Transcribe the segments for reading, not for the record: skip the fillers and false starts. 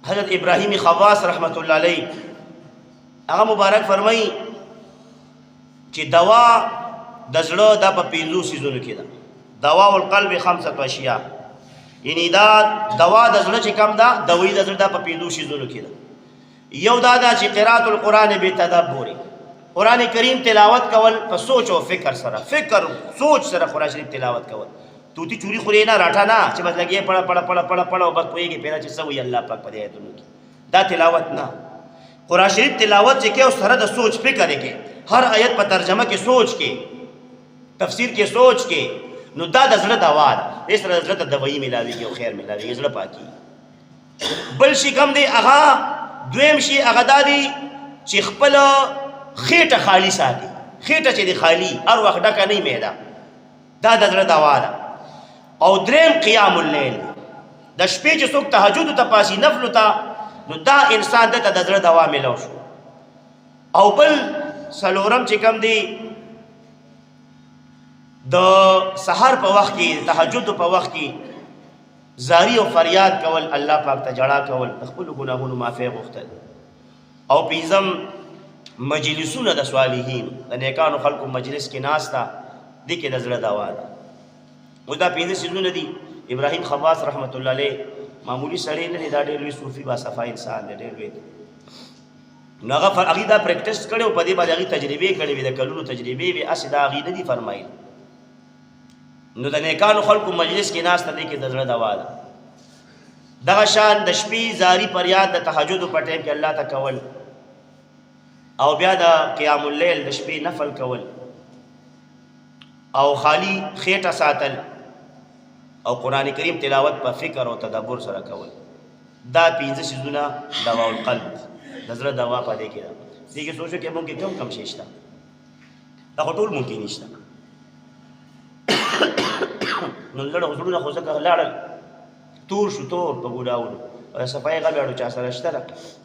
حضرت ابراهیم خواص رحمت الله علیه هغه مبارک فرمایي چې دوا د زړه د په 5 سيزونو کې ده. دوا القلب 5 اشیاء، یعنی دا دوا د زړه چې کم ده، دوی د زړه په 5 سيزونو کې ده. یو دا چې قرات القرآن به تدبر، قرآن کریم تلاوت کول په سوچ او فکر سره، فکر سوچ سره قرآن شریف تلاوت کول. توتی چوری خوري نه راټا نه چې بس لګي پړه پړه پړه پړه پړه او بس پويږي پیدا چې سوي الله پاک په دې ایتونو کې. دا تلاوت نه. قرآن شریف تلاوت چې کې او سره د سوچ فکر کې، هر آیت په ترجمه کې سوچ کې، تفسیر کې سوچ کې، نو دا د زړه دوا ده. دې سره زړه ته دوايي ملاويږي او خیر ملاويږي، زړه پاکي. بل شي کم دی هغه دویم شي هغه دادی چې خپل خېټه خالی ساتي. خېټه چې دی خالی هر وخت ډکه نه میدا، دا د زړه دوا ده. او دریم قیام اللیل، د شپې چې څوک تهجد ته پاسي نفل ته، نو دا انسان ته د زړه دوا ملو شو. او بل سلورم چې کم دی د سحر په وخت کې، تهجد په وخت کې زاری او فریاد کول، الله پاک ته جړا کول، خپل ګناهونو معافی غوښتل. او پنځم مجلسونه د صالحین، د نیکانو خلقو مجلس کې ناستا، دې کې د زړه دوا ده. دا 5 سيزونه دي. ابراهیم خواص رحمت الله علیه معمولی سړی نه دی، دا ډېر لوی صوفي با صفا انسان دی، ډېر لوی. نو هغه دا پریکټس کړو، په دې باندې هغه تجربه کړې وي، د کلونو تجربه وي، اسې دا هغه نه دي فرمایل. نو د نیکانو خلقو مجلس کې ناس ته دې کې د زړه دوا ده. دغه شان د شپې زاری پریاد د تهجد په ټیم کې الله ته کول، او بیا د قیام اللیل د شپې نفل کول، او خالی خېټه ساتل، او قرآن کریم تلاوت په فکر او تدبر سره کول. دا 5 سيزونه دوا القلب، د زړه دوا پدې کې ده. دې کې سوچو کې مونږ کم شي شته، دا ټول ممکن نشته. نو لړ غوړونه خو ځکه لاړل تور شو، تور په ګوډاونو او صفای غلړو چا سره شته.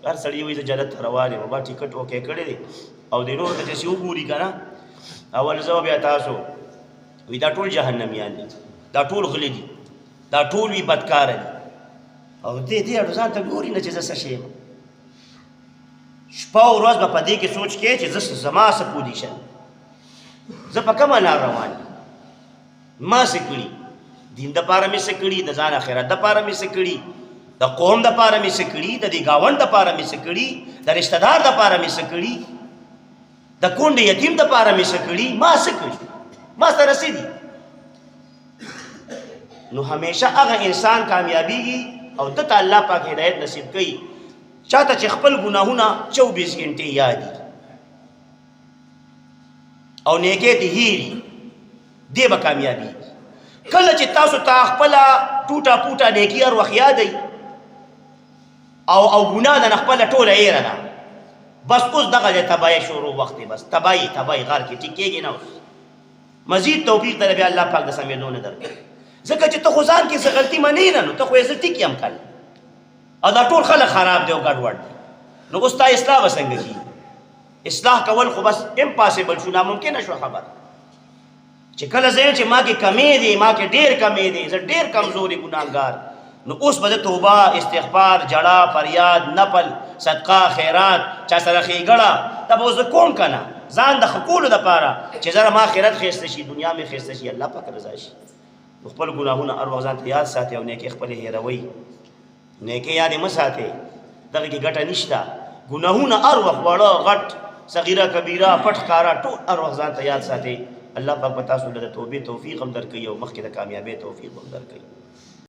هر سړی وایي جنت روانه و، ما ټیکټ اوکې کړی دی، او د نور ته چې وګوري کنه اول زو بیا تاسو وی دا ټول جهنميان دي، دا ټول غلي دي، دا ټول وی بدکار دي. او دې اړو ځان ته ګوري نه چې زه څه شي. شپه او ورځ په دې کې سوچ کې چې زما څه پوزیشن، زه په کومه لار روان یم، ما څه کړي، دین د پاره مې څه کړي، د ځان آخرت د پاره مې څه کړي، د قوم د پاره مې څه کړي، د دې گاوند د پاره مې څه کړي، د رشتہ دار د پاره مې څه کړي، د کونډ یتیم د پاره مې څه کړي، ما څه کړي، ما سره رسیدي. نو همیشه هغه انسان کامیابیږي او دته الله پاک هدایت نصیب کوي چاته چې خپل ګناهونه 24 غنټې یادي او نیکه دي هېري، دی به کامیابی. کله چې تاسو ته خپل ټوټه پوټه نیکی هر وخت یادي او ګناه د خپل ټوله هېره ده، بس اوس دغه تباہي شروع وخت دی، بس تباہي غار کې ټیکېږي نه. اوس مزید توفیق در بیا الله پاک د سمېدو نه درکړي، ځکه چې ته خو ځان کې څه غلطي منې نه، نو ته خو یې زه ټیک یم کړی او دا ټول خلک خراب دی او ګډوډ دی. نو اوس تا اصلاح به څنګه کېږي؟ اصلاح کول خو بس امپاسبل شو، ناممکنه شوه خبره. چې کله زه چې ما کې کمی دی، ما کې ډېر کمی دی، زه ډېر کمزوري ګناهګار، نو اوس به د توبه، استغفار، جړه، فریاد، نفل، صدقه، خیرات، چا سره ښېګړه، دا به زه کوم که نه، ځان د ښه کولو دپاره چې زره ما آخرت ښایسته شي، دنیا مې ښایسته شي، الله پاک رضا شي. خپل ګناهونه هر وخت ځان ته یاد ساتئ او نیکۍ خپلې هېروئ. نیکۍ یادې مه ساتئ، دغه کې ګټه نشته. ګناهونه هر وخت واړه غټ، صغیره کبیره، پټ ښکاره، ټول هر وخت ځان ته یاد ساتئ. الله پاک به تاسو له د توبې توفیق هم درکوي او مخکې د کامیابۍ توفیق هم درکوي.